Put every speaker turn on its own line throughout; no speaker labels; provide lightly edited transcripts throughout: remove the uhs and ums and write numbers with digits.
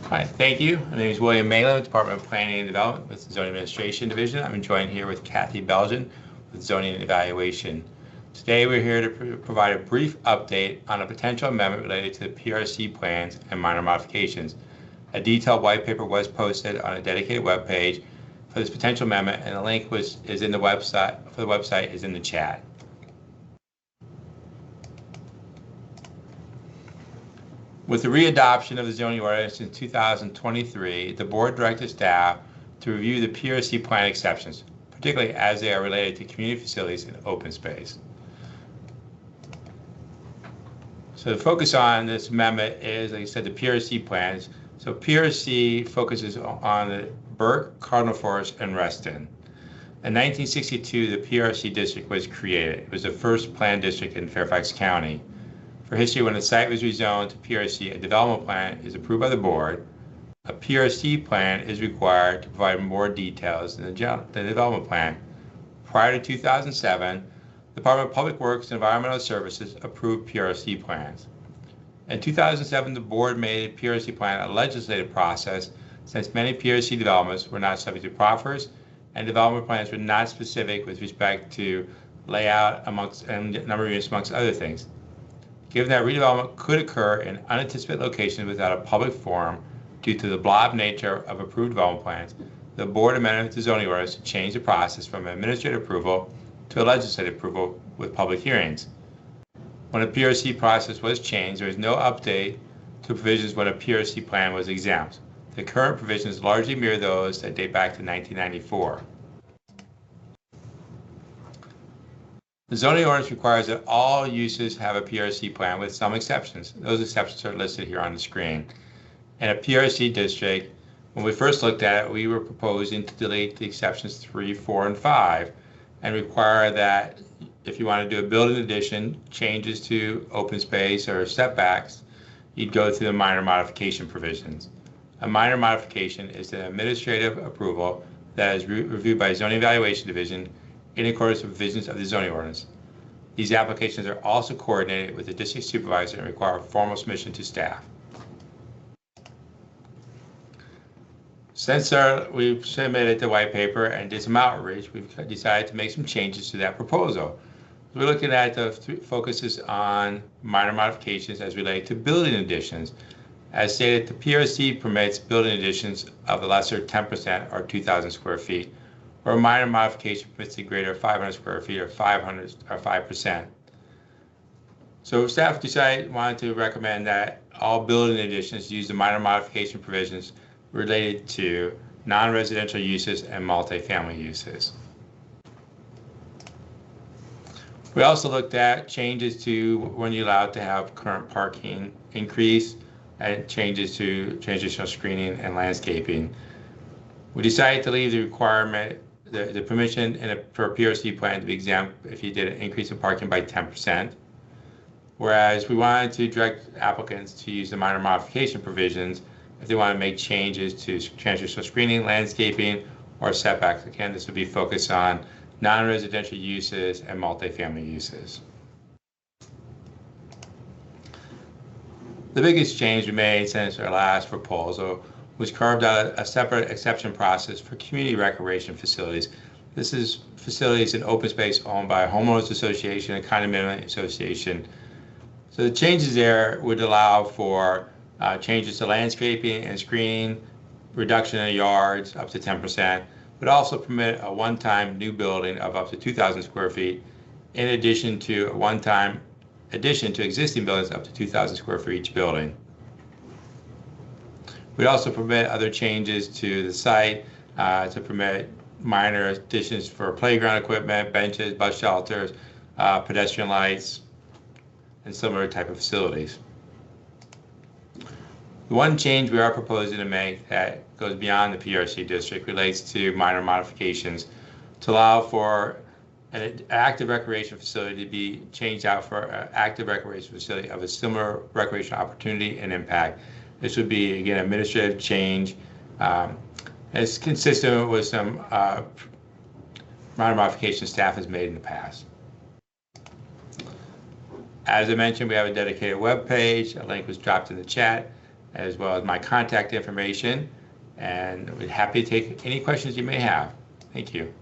Hi, thank you. My name is William Malin, Department of Planning and Development with the Zoning Administration Division. I'm joined here with Kathy Belgian with Zoning and Evaluation. Today we're here to provide a brief update on a potential amendment related to the PRC plans and minor modifications. A detailed white paper was posted on a dedicated web page for this potential amendment, and the link is in the website for the website is in the chat. With the readoption of the zoning ordinance in 2023, the board directed staff to review the PRC plan exceptions, particularly as they are related to community facilities and open space. So the focus on this amendment is, like I said, the PRC plans. So PRC focuses on the Burke, Cardinal Forest, and Reston. In 1962, the PRC district was created. It was the first planned district in Fairfax County. For history, when the site was rezoned to PRC, a development plan is approved by the board. A PRC plan is required to provide more details than the development plan. Prior to 2007, the Department of Public Works and Environmental Services approved PRC plans. In 2007, the board made a PRC plan a legislative process since many PRC developments were not subject to proffers and development plans were not specific with respect to layout and number of units amongst other things. Given that redevelopment could occur in unanticipated locations without a public forum due to the blob nature of approved development plans, the board amended the zoning ordinance to change the process from administrative approval to a legislative approval with public hearings. When a PRC process was changed, there was no update to provisions when a PRC plan was exempt. The current provisions largely mirror those that date back to 1994. The zoning ordinance requires that all uses have a PRC plan with some exceptions. Those exceptions are listed here on the screen. In a PRC district, when we first looked at it, we were proposing to delete the exceptions 3, 4, and 5 and require that if you want to do a building addition, changes to open space or setbacks, you'd go through the minor modification provisions. A minor modification is an administrative approval that is reviewed by Zoning Evaluation Division in accordance with provisions of the zoning ordinance. These applications are also coordinated with the district supervisor and require formal submission to staff. Since we've submitted the white paper and did some outreach, we've decided to make some changes to that proposal. We're looking at the focuses on minor modifications as related to building additions. As stated, the PRC permits building additions of the lesser 10% or 2,000 square feet, or a minor modification permits the greater 500 square feet or 5%. So staff wanted to recommend that all building additions use the minor modification provisions related to non-residential uses and multifamily uses. We also looked at changes to when you're allowed to have current parking increase and changes to transitional screening and landscaping. We decided to leave the requirement, the permission for a PRC plan to be exempt if you did an increase in parking by 10%. Whereas we wanted to direct applicants to use the minor modification provisions if they want to make changes to transitional screening, landscaping, or setbacks. Again, this would be focused on non-residential uses and multifamily uses. The biggest change we made since our last proposal was carved out a separate exception process for community recreation facilities. This is facilities in open space owned by a homeowners association, a condominium association. So the changes there would allow for changes to landscaping and screening, reduction in yards up to 10%, but also permit a one-time new building of up to 2,000 square feet, in addition to a one-time addition to existing buildings up to 2,000 square feet each building. We'd also permit other changes to the site to permit minor additions for playground equipment, benches, bus shelters, pedestrian lights, and similar type of facilities. The one change we are proposing to make that goes beyond the PRC district relates to minor modifications to allow for an active recreation facility to be changed out for an active recreation facility of a similar recreational opportunity and impact. This would be, again, administrative change. It's consistent with some minor modifications staff has made in the past. As I mentioned, we have a dedicated web page. A link was dropped in the chat. as well as my contact information, and we're happy to take any questions you may have. Thank you.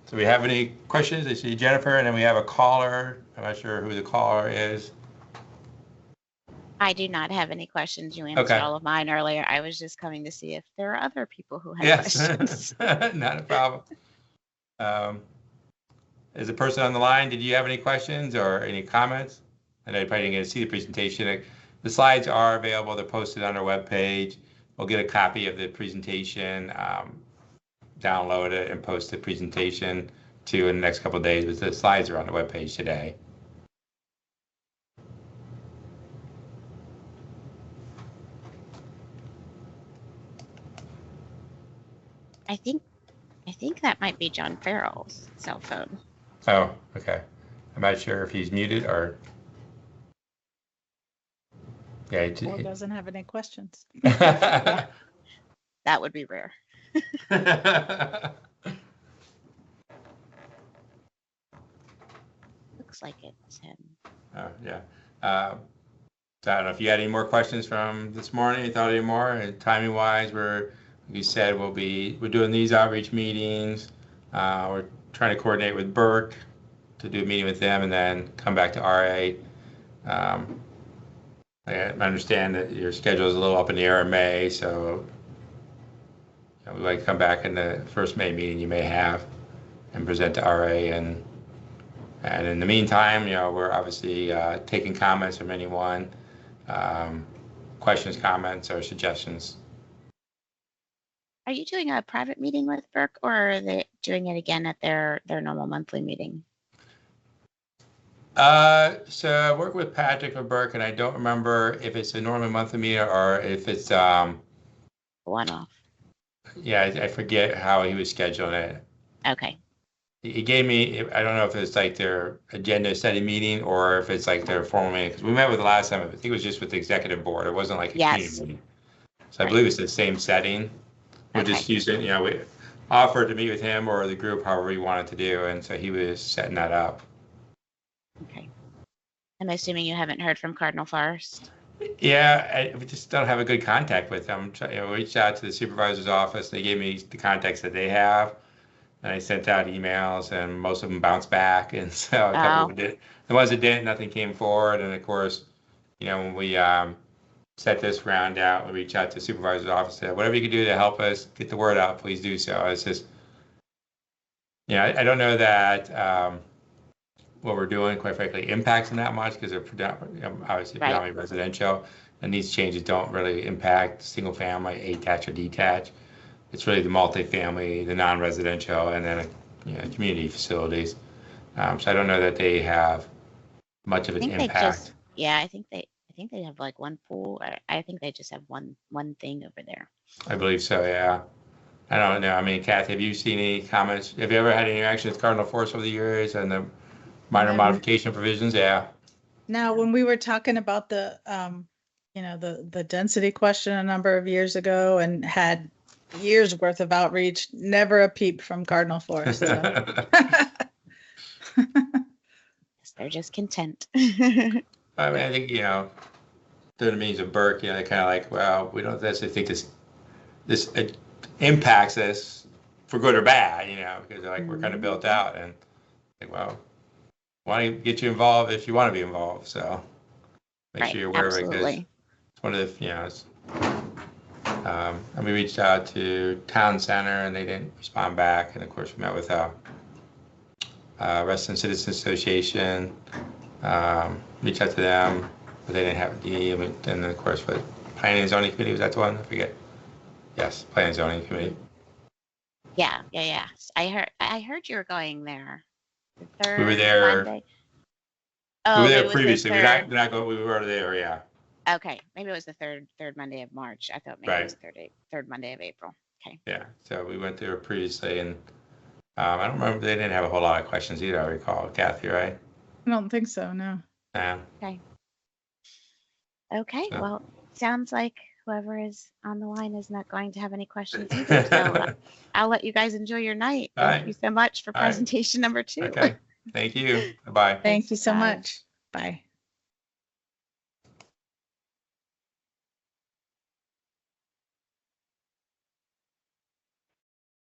So we have any questions? I see Jennifer, and then we have a caller. I'm not sure who the caller is.
I do not have any questions. You answered all of mine earlier. I was just coming to see if there are other people who have questions.
Not a problem. Is the person on the line, did you have any questions or any comments? I know you probably didn't get to see the presentation. The slides are available. They're posted on our webpage. We'll get a copy of the presentation, download it, and post the presentation to in the next couple of days. But the slides are on the webpage today.
I think that might be John Farrell's cell phone.
Oh, okay. I'm not sure if he's muted or. Yeah,
Or doesn't have any questions.
Yeah. That would be rare. Looks like it's him.
Oh, yeah. So I don't know if you had any more questions from this morning. You thought any more? And timing wise, like you said, we're doing these outreach meetings. We're trying to coordinate with Burke to do a meeting with them and then come back to RA. I understand that your schedule is a little up in the air in May, so we'd like to come back in the first May meeting you may have and present to RA. And in the meantime, we're obviously taking comments from anyone, questions, comments, or suggestions.
Are you doing a private meeting with Burke, or are they doing it again at their normal monthly meeting?
So I work with Patrick from Burke, and I don't remember if it's a normal monthly meeting or if it's
one-off.
Yeah, I forget how he was scheduling it.
Okay.
He gave me, I don't know if it's like their agenda setting meeting or if it's like their formal meeting, because we met with the last time, I think it was just with the executive board. It wasn't like a community meeting. So I believe it's the same setting. We're just using, we offered to meet with him or the group, however we wanted to do, and so he was setting that up.
Okay. I'm assuming you haven't heard from Cardinal Forest?
Yeah, we just don't have a good contact with them. We reached out to the supervisor's office. They gave me the contacts that they have, and I sent out emails, and most of them bounced back. And so a couple of them did. The ones that didn't, nothing came forward. And of course, when we set this round out, we reached out to the supervisor's office. Said, whatever you can do to help us get the word out, please do so. It's just, I don't know that. What we're doing, quite frankly, impacts them that much because they're obviously predominantly residential, and these changes don't really impact single family, attached or detached. It's really the multifamily, the non-residential, and then community facilities. So I don't know that they have much of an impact.
I think they have like one pool. I think they just have one thing over there.
I believe so. Yeah. I don't know. I mean, Kathy, have you seen any comments? Have you ever had any interaction with Cardinal Forest over the years and the minor modification provisions? Yeah.
Now, when we were talking about the, the density question a number of years ago and had years worth of outreach, never a peep from Cardinal Forest. So.
They're just content.
I mean, I think, through the means of Burke, they're kind of like, well, we don't necessarily think this impacts us for good or bad, because they're like, we're kind of built out, and like, well, want to get you involved if you want to be involved. So make sure you're aware of it, because it's one of the, and we reached out to Town Center and they didn't respond back. And of course we met with Resident Citizens Association, reached out to them, but they didn't have a D. And then of course with Planning and Zoning Committee, was that the one? I forget. Yes, Planning and Zoning Committee.
Yeah. I heard you were going there.
We were there.
Monday.
We were there previously. We were there. Yeah.
Okay, maybe it was the third Monday of March. I thought maybe it was the third Monday of April. Okay.
Yeah. So we went there previously, and I don't remember. They didn't have a whole lot of questions either. I recall, Kathy, right?
I don't think so. No.
Yeah.
Okay. Okay. So. Well, sounds like whoever is on the line is not going to have any questions either. So I'll let you guys enjoy your night. Thank you so much for presentation number 2.
Okay. Thank you. Bye-bye.
Thank you so
Bye.
much. Bye.